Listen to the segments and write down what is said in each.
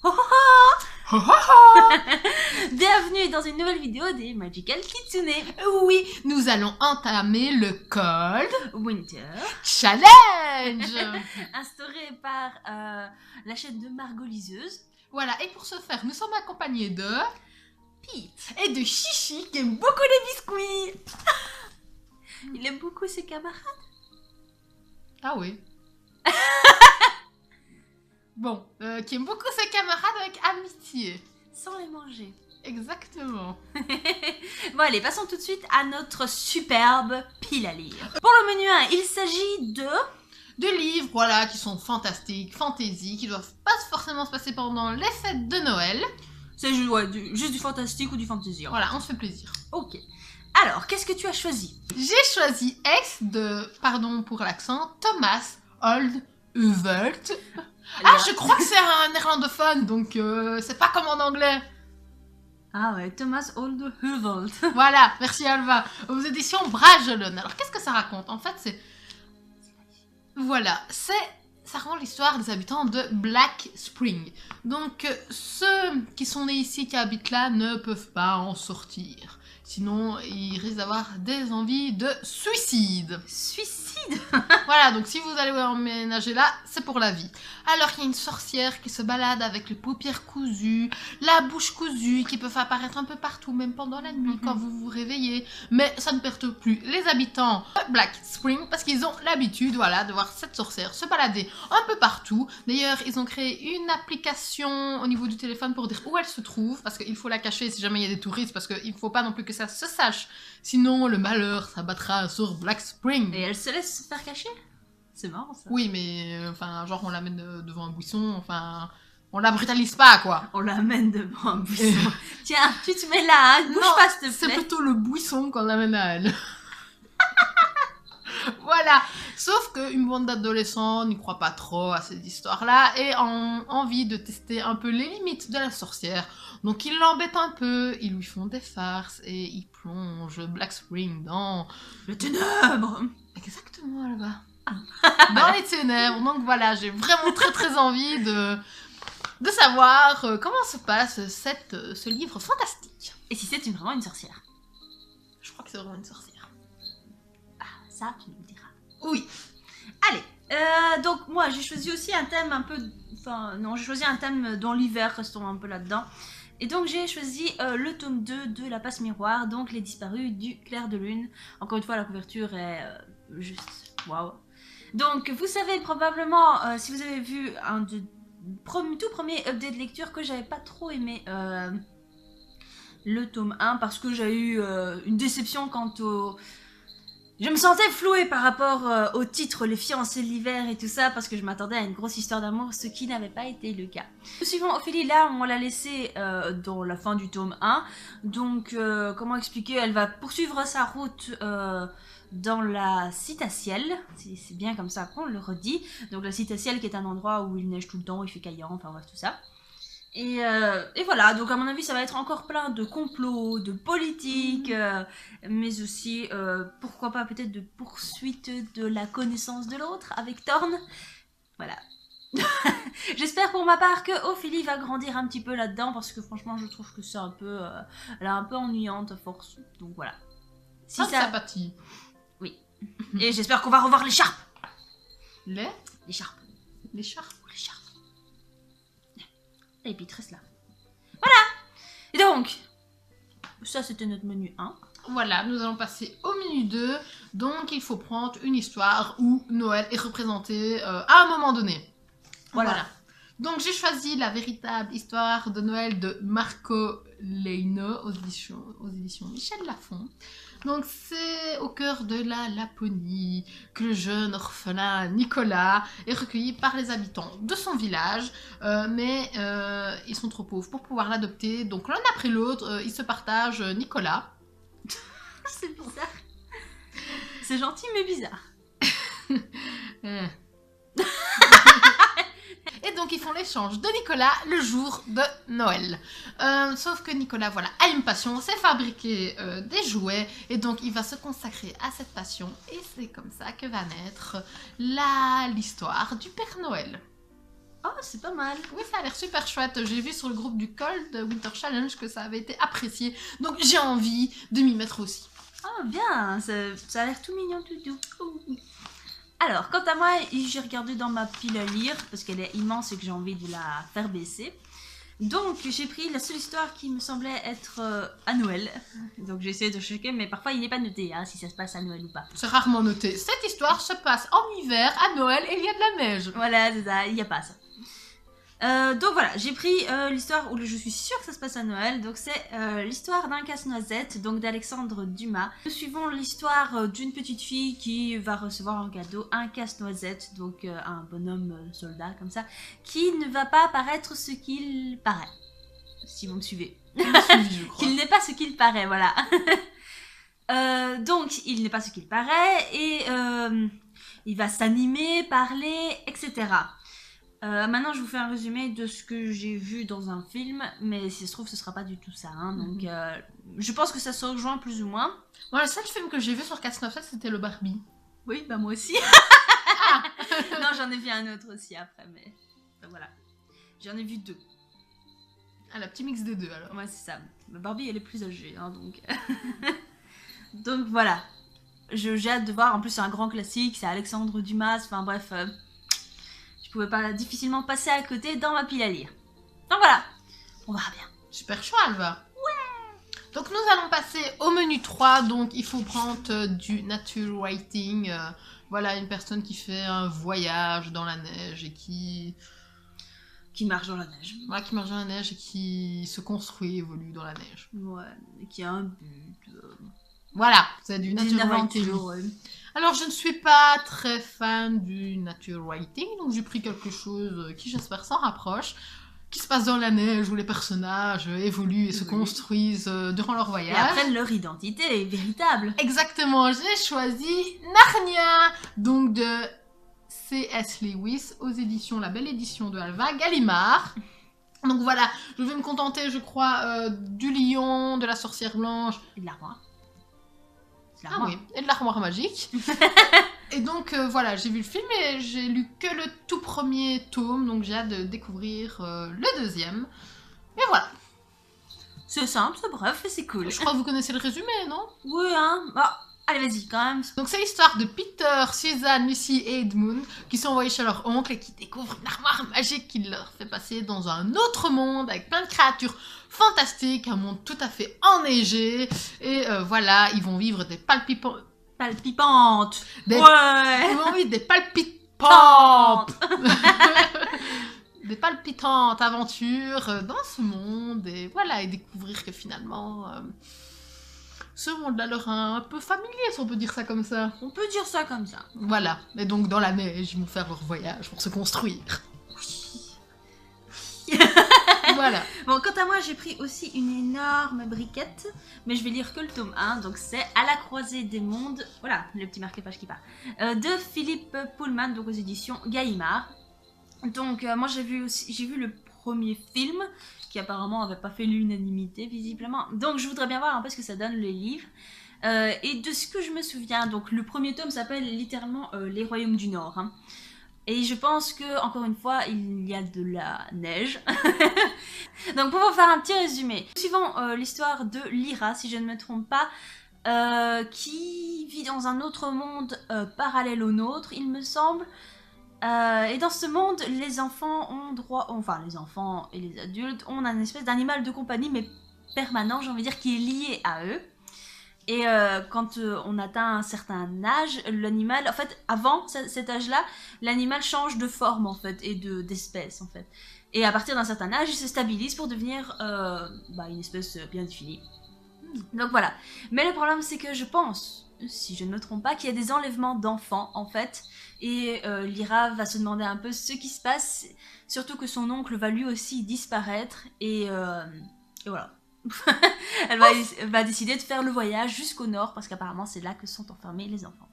Oh, oh, oh. Bienvenue dans une nouvelle vidéo des Magical Kitsune. Oui, nous allons entamer le Cold Winter Challenge. instauré par la chaîne de Margot Liseuse. Voilà, et pour ce faire, nous sommes accompagnés de Pete. et de Chichi qui aime beaucoup les biscuits. Il aime beaucoup ses camarades. Ah oui. Bon, qui aime beaucoup ses camarades avec amitié. Sans les manger. Exactement. Bon allez, passons tout de suite à notre superbe pile à lire. Pour le menu 1, il s'agit De livres, voilà, qui sont fantastiques, fantasy, qui doivent pas forcément se passer pendant les fêtes de Noël. C'est juste, ouais, juste du fantastique ou du fantasy. Voilà, on se fait plaisir. Ok. Alors, qu'est-ce que tu as choisi? J'ai choisi ex de, pardon pour l'accent, Thomas Old Uvelt. Ah, je crois que c'est un néerlandophone, donc c'est pas comme en anglais. Ah ouais, Thomas Olde Huvelt. Voilà, merci Alva. Aux éditions Bragelonne. Alors, qu'est-ce que ça raconte? En fait, c'est... Voilà, ça raconte l'histoire des habitants de Black Spring. Donc, ceux qui sont nés ici, qui habitent là, ne peuvent pas en sortir. Sinon, ils risquent d'avoir des envies de suicide. Suicide. Voilà, donc si vous allez emménager là, c'est pour la vie. Alors, il y a une sorcière qui se balade avec les paupières cousues, la bouche cousue, qui peuvent apparaître un peu partout, même pendant la nuit, quand vous vous réveillez. Mais ça ne perturbe plus les habitants de Black Spring, parce qu'ils ont l'habitude, voilà, de voir cette sorcière se balader un peu partout. D'ailleurs, ils ont créé une application au niveau du téléphone pour dire où elle se trouve, parce qu'il faut la cacher si jamais il y a des touristes, parce qu'il ne faut pas non plus que ça se sache. Sinon, le malheur s'abattra sur Black Spring. Et elle se laisse se faire cacher? C'est marrant ça. Oui, mais enfin, genre on l'amène devant un buisson, enfin, on la brutalise pas, quoi. On l'amène devant un buisson. Tiens, tu te mets là, hein, bouge pas s'il te C'est plaît. plutôt le buisson qu'on l'amène à elle. Voilà. Sauf qu'une bande d'adolescents n'y croit pas trop à cette histoire-là et ont envie de tester un peu les limites de la sorcière. Donc ils l'embêtent un peu, ils lui font des farces et ils plongent Black Spring dans Le ténèbre. Exactement, là-bas. Dans les ténèbres. Donc voilà, j'ai vraiment très envie de savoir comment se passe ce livre fantastique. Et si c'est vraiment une sorcière? Je crois que c'est vraiment une sorcière. Ah, ça, tu nous le diras. Oui. Allez, donc moi j'ai choisi aussi un thème un peu... Enfin, non, j'ai choisi un thème dans l'hiver, restons un peu là-dedans. Et donc j'ai choisi le tome 2 de La Passe Miroir, donc Les Disparus du Clair de Lune. Encore une fois, la couverture est juste waouh. Donc vous savez probablement, si vous avez vu un de tout premier update de lecture, que j'avais pas trop aimé le tome 1 parce que j'ai eu une déception quant au... Je me sentais flouée par rapport au titre Les Fiancés de l'hiver et tout ça parce que je m'attendais à une grosse histoire d'amour, ce qui n'avait pas été le cas. Nous suivons Ophélie, là on l'a laissée dans la fin du tome 1, donc comment expliquer, elle va poursuivre sa route dans la Citaciel, c'est bien comme ça qu'on le redit, donc la Citaciel qui est un endroit où il neige tout le temps, il fait caillant, enfin bref tout ça. Et voilà, donc à mon avis ça va être encore plein de complots, de politique, mais aussi pourquoi pas peut-être de poursuite de la connaissance de l'autre avec Thorn. Voilà. J'espère pour ma part que Ophélie va grandir un petit peu là-dedans parce que franchement je trouve que c'est un peu, elle est un peu ennuyante à force, donc voilà. Si Pas de ça... sympathie. Oui. Et j'espère qu'on va revoir l'écharpe. L'écharpe. L'écharpe. Et puis reste là. Voilà. Et donc, ça c'était notre menu 1. Voilà, nous allons passer au menu 2. Donc il faut prendre une histoire où Noël est représenté à un moment donné. Voilà. Donc j'ai choisi La véritable histoire de Noël de Marco Leino aux éditions Michel Lafon. Donc c'est au cœur de la Laponie que le jeune orphelin Nicolas est recueilli par les habitants de son village, mais ils sont trop pauvres pour pouvoir l'adopter. Donc l'un après l'autre, ils se partagent Nicolas. C'est bizarre. C'est gentil mais bizarre. Et donc ils font l'échange de Nicolas le jour de Noël. Sauf que Nicolas, voilà, a une passion, c'est fabriquer des jouets. Et donc il va se consacrer à cette passion. Et c'est comme ça que va naître l'histoire du Père Noël. Oh, c'est pas mal. Oui, ça a l'air super chouette. J'ai vu sur le groupe du Cold Winter Challenge que ça avait été apprécié. Donc j'ai envie de m'y mettre aussi. Oh, bien, ça a l'air tout mignon, tout doux. Alors, quant à moi, j'ai regardé dans ma pile à lire, parce qu'elle est immense et que j'ai envie de la faire baisser. Donc, j'ai pris la seule histoire qui me semblait être à Noël. Donc, j'ai essayé de checker, mais parfois, il n'est pas noté, hein, si ça se passe à Noël ou pas. C'est rarement noté. Cette histoire se passe en hiver, à Noël, et il y a de la neige. Voilà, c'est ça, il n'y a pas ça. Donc voilà, j'ai pris l'histoire où je suis sûre que ça se passe à Noël. Donc c'est l'histoire d'un casse-noisette, donc d'Alexandre Dumas. Nous suivons l'histoire d'une petite fille qui va recevoir en cadeau un casse-noisette, donc un bonhomme soldat comme ça, qui ne va pas paraître ce qu'il paraît. Si vous me suivez. Je crois. Qu'il n'est pas ce qu'il paraît, voilà. Donc il n'est pas ce qu'il paraît et il va s'animer, parler, etc. Maintenant, je vous fais un résumé de ce que j'ai vu dans un film, mais si ça se trouve, ce sera pas du tout ça. Hein, donc, je pense que ça se rejoint plus ou moins. Moi, le seul film que j'ai vu sur Casse-Noisette, c'était le Barbie. Oui, bah moi aussi. Non, j'en ai vu un autre aussi après, mais voilà. J'en ai vu 2. Ah, la petite mix des deux, alors. Ouais, c'est ça. Barbie, elle est plus âgée, hein, donc... Donc, voilà. J'ai hâte de voir. En plus, c'est un grand classique, c'est Alexandre Dumas, enfin bref... Je pouvais pas difficilement passer à côté dans ma pile à lire. Donc voilà, on verra bien. Super chouette, Alva. Ouais. Donc nous allons passer au menu 3. Donc il faut prendre du nature writing. Voilà, une personne qui fait un voyage dans la neige et qui marche dans la neige. Voilà, qui marche dans la neige et qui se construit, évolue dans la neige. Ouais, et qui a un but. Voilà, c'est du nature writing. Ouais. Alors, je ne suis pas très fan du nature writing, donc j'ai pris quelque chose qui, j'espère, s'en rapproche, qui se passe dans la neige, où les personnages évoluent et se construisent durant leur voyage. Et apprennent leur identité véritable. Exactement, j'ai choisi Narnia, donc de C.S. Lewis, aux éditions La Belle Édition de Alva, Gallimard. Donc voilà, je vais me contenter, je crois, du lion, de la sorcière blanche. Et de l'armoire. Ah oui, et de l'armoire magique. Et donc voilà, j'ai vu le film et j'ai lu que le tout premier tome, donc j'ai hâte de découvrir le deuxième. Et voilà. C'est simple, c'est bref et c'est cool. Je crois que vous connaissez le résumé, non? Oui, hein. Bon, allez, vas-y, quand même. Donc c'est l'histoire de Peter, Suzanne, Lucy et Edmund qui sont envoyés chez leur oncle et qui découvrent une armoire magique qui leur fait passer dans un autre monde avec plein de créatures fantastiques, un monde tout à fait enneigé. Et voilà, ils vont vivre des palpitantes. Ouais. Ils vont vivre des palpitantes. Des palpitantes aventures dans ce monde. Et voilà, et découvrir que finalement... ce monde-là leur est un peu familier, si on peut dire ça comme ça. On peut dire ça comme ça. Voilà. Et donc, dans la neige, ils vont faire leur voyage pour se construire. Oui. Voilà. Bon, quant à moi, j'ai pris aussi une énorme briquette, mais je vais lire que le tome 1, donc c'est À la croisée des mondes, voilà, le petit marqué-page qui part, de Philippe Pullman, donc aux éditions Gallimard. Donc, moi, j'ai vu le premier film, qui apparemment n'avait pas fait l'unanimité, visiblement. Donc, je voudrais bien voir un peu ce que ça donne, les livres. Et de ce que je me souviens, donc le premier tome s'appelle littéralement Les Royaumes du Nord. Hein. Et je pense que, encore une fois, il y a de la neige. Donc, pour vous faire un petit résumé. Suivant l'histoire de Lyra, si je ne me trompe pas, qui vit dans un autre monde parallèle au nôtre, il me semble. Et dans ce monde, les enfants ont droit... Enfin, les enfants et les adultes ont un espèce d'animal de compagnie, mais permanent, j'ai envie de dire, qui est lié à eux. Et quand on atteint un certain âge, l'animal... En fait, avant cet âge-là, l'animal change de forme, en fait, et d'espèce, en fait. Et à partir d'un certain âge, il se stabilise pour devenir une espèce bien définie. Donc voilà. Mais le problème, c'est que je pense, si je ne me trompe pas, qu'il y a des enlèvements d'enfants, en fait. Et Lyra va se demander un peu ce qui se passe, surtout que son oncle va lui aussi disparaître. Et voilà. Elle va décider de faire le voyage jusqu'au nord, parce qu'apparemment c'est là que sont enfermés les enfants.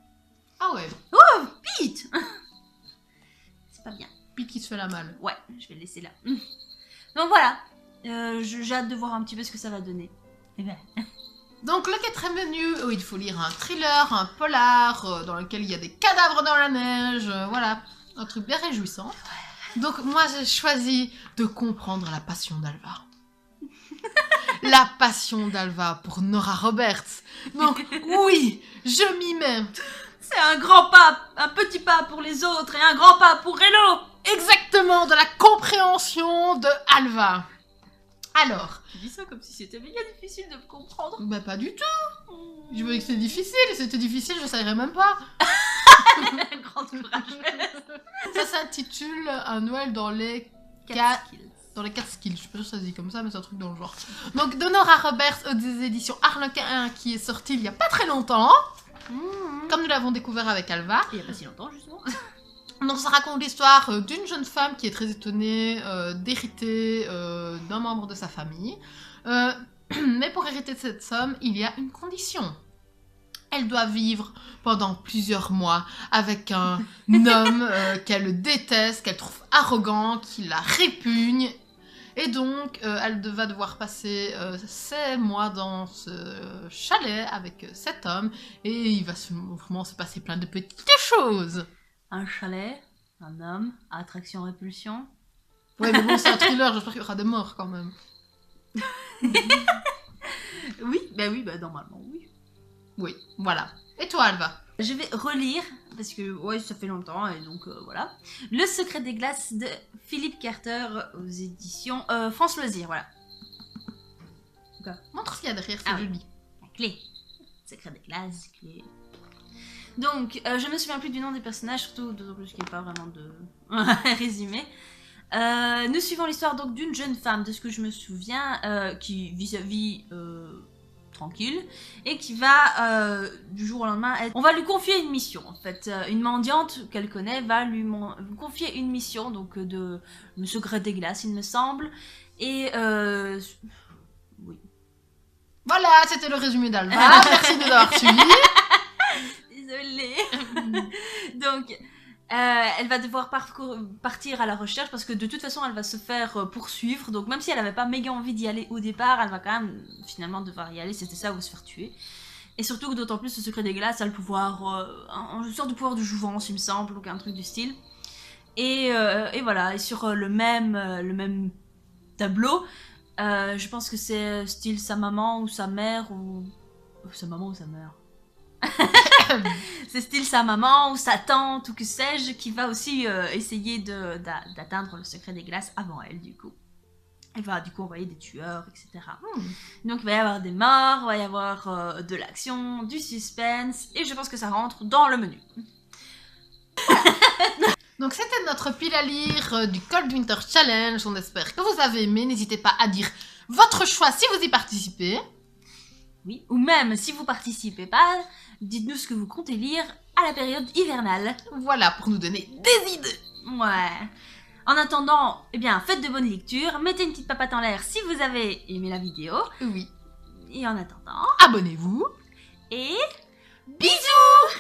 Ah ouais. Oh, Pete. C'est pas bien. Pete qui se fait la malle. Ouais, je vais le laisser là. Donc voilà. J'ai hâte de voir un petit peu ce que ça va donner. Et ben... Donc le quatrième menu, où il faut lire un thriller, un polar, dans lequel il y a des cadavres dans la neige, voilà, un truc bien réjouissant. Donc moi j'ai choisi de comprendre la passion d'Alva. La passion d'Alva pour Nora Roberts. Donc oui, je m'y mets. C'est un grand pas, un petit pas pour les autres et un grand pas pour Hello. Exactement, de la compréhension de Alva. Alors, Tu dis ça comme si c'était méga difficile de me comprendre. bah pas du tout. Je veux que c'est difficile, si c'était difficile, je savais même pas. Grande courageuse. Ça s'intitule Un Noël dans les 4 skills. Dans les 4 skills, je sais pas si ça se dit comme ça, mais c'est un truc dans le genre. Donc, de Nora Roberts, des éditions Harlequin, qui est sorti il y a pas très longtemps, comme nous l'avons découvert avec Alva. Il y a pas si longtemps, justement. Donc, ça raconte l'histoire d'une jeune femme qui est très étonnée d'hériter d'un membre de sa famille. Mais pour hériter de cette somme, il y a une condition. Elle doit vivre pendant plusieurs mois avec un homme qu'elle déteste, qu'elle trouve arrogant, qui la répugne. Et donc, elle va devoir passer 6 mois dans ce chalet avec cet homme. Et il va vraiment se passer plein de petites choses. Un chalet, un homme, attraction-répulsion. Ouais, mais bon, c'est un thriller, j'espère qu'il y aura des morts quand même. Oui, normalement, oui. Oui, voilà. Et toi, Alva? Je vais relire, parce que ouais, ça fait longtemps, et donc voilà. Le secret des glaces de Philippe Carter aux éditions France Loisirs, voilà. Montre ce qu'il y a derrière, c'est Ah oui. joli. La clé. Secret des glaces, clé. Donc, je me souviens plus du nom des personnages, surtout d'autant plus qu'il n'y a pas vraiment de résumé. Nous suivons l'histoire donc d'une jeune femme, de ce que je me souviens, qui vit sa vie tranquille et qui va du jour au lendemain on va lui confier une mission en fait. Une mendiante qu'elle connaît va lui confier une mission, donc de le secret des glaces, il me semble. Et oui. Voilà, c'était le résumé d'Alva. Merci de nous avoir suivis. Désolée. Donc, elle va devoir partir à la recherche parce que de toute façon, elle va se faire poursuivre. Donc, même si elle n'avait pas méga envie d'y aller au départ, elle va quand même finalement devoir y aller. C'était ça, ou se faire tuer. Et surtout que d'autant plus, ce secret des glaces a le pouvoir, une sorte de pouvoir de jouvence, il me semble, donc un truc du style. Et voilà, et sur le même tableau, je pense que c'est style sa maman ou sa mère ou sa maman ou sa mère. C'est style sa maman ou sa tante ou que sais-je qui va aussi essayer d'atteindre le secret des glaces avant elle, du coup. Elle va du coup envoyer des tueurs, etc. Donc il va y avoir des morts, il va y avoir de l'action, du suspense, et je pense que ça rentre dans le menu. Donc c'était notre pile à lire du Cold Winter Challenge. On espère que vous avez aimé. N'hésitez pas à dire votre choix si vous y participez. Oui, ou même si vous participez pas, dites-nous ce que vous comptez lire à la période hivernale. Voilà, pour nous donner des idées. Ouais. En attendant, eh bien, faites de bonnes lectures, mettez une petite papate en l'air si vous avez aimé la vidéo. Oui. Et en attendant, Abonnez-vous. et bisous!